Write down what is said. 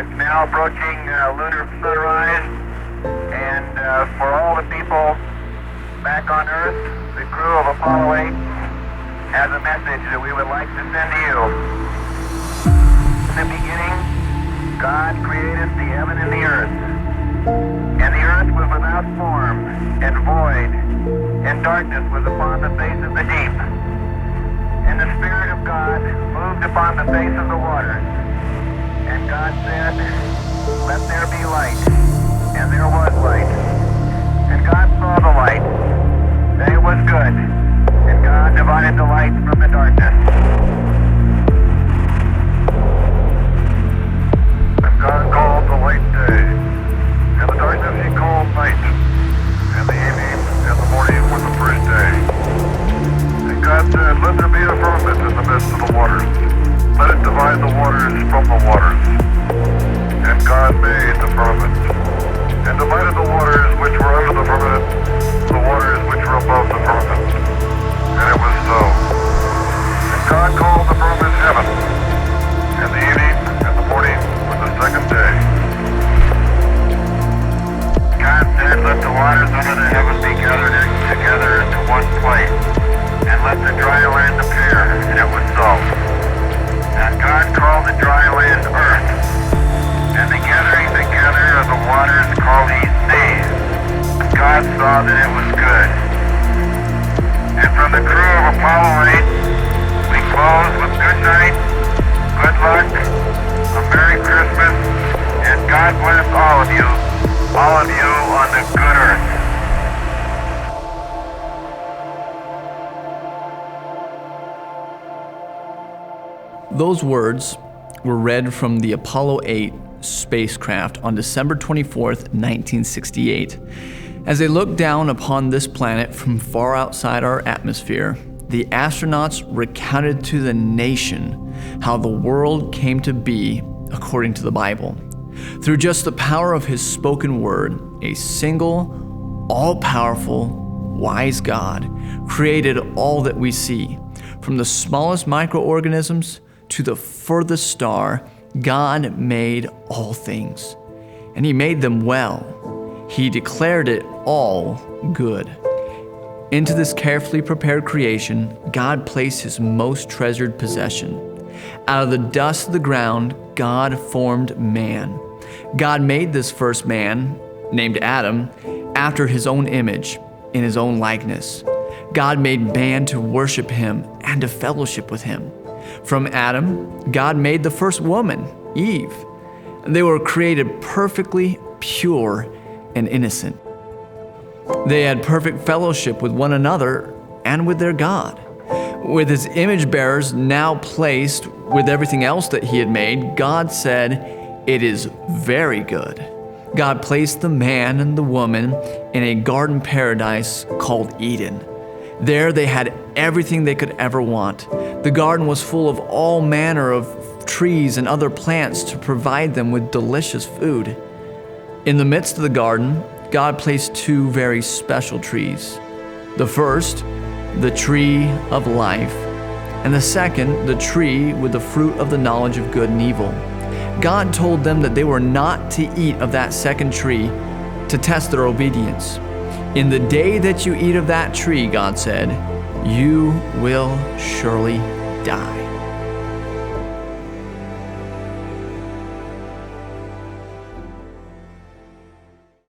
It's now approaching lunar sunrise, and for all the people back on Earth, the crew of Apollo 8 has a message that we would like to send to you. In the beginning, God created the heaven and the earth. And the earth was without form and void, and darkness was upon the face of the deep. And the Spirit of God moved upon the face of the waters. And God said, "Let there be light." And there was light. And God saw the light, that it was good. And God divided the light from the darkness. And God called the light day, and the darkness he called night. And the evening and the morning were the first day. And God said, "Let there be a firmament in the midst of the waters. Let it divide the waters from the waters." And God made the firmament, and divided the waters which were under the firmament, the waters which were above the firmament. And it was so. And God called the firmament heaven, and the evening and the morning were the second day. God said, "Let the waters under the heaven be gathered together into one place, and let the dry land appear," and it was so. And God called the dry land earth, and the gathering together of the waters called he seas. God saw that it was good. And from the crew of Apollo 8, we close with good night, good luck, a Merry Christmas, and God bless all of you on the good earth. Those words were read from the Apollo 8 spacecraft on December 24th, 1968. As they looked down upon this planet from far outside our atmosphere, the astronauts recounted to the nation how the world came to be according to the Bible. Through just the power of his spoken word, a single, all-powerful, wise God created all that we see. From the smallest microorganisms to the furthest star, God made all things, and he made them well. He declared it all good. Into this carefully prepared creation, God placed his most treasured possession. Out of the dust of the ground, God formed man. God made this first man, named Adam, after his own image, in his own likeness. God made man to worship him and to fellowship with him. From Adam, God made the first woman, Eve. They were created perfectly pure and innocent. They had perfect fellowship with one another and with their God. With his image bearers now placed with everything else that he had made, God said, "It is very good." God placed the man and the woman in a garden paradise called Eden. There they had everything they could ever want. The garden was full of all manner of trees and other plants to provide them with delicious food. In the midst of the garden, God placed two very special trees. The first, the tree of life, and the second, the tree with the fruit of the knowledge of good and evil. God told them that they were not to eat of that second tree to test their obedience. In the day that you eat of that tree, God said, you will surely die.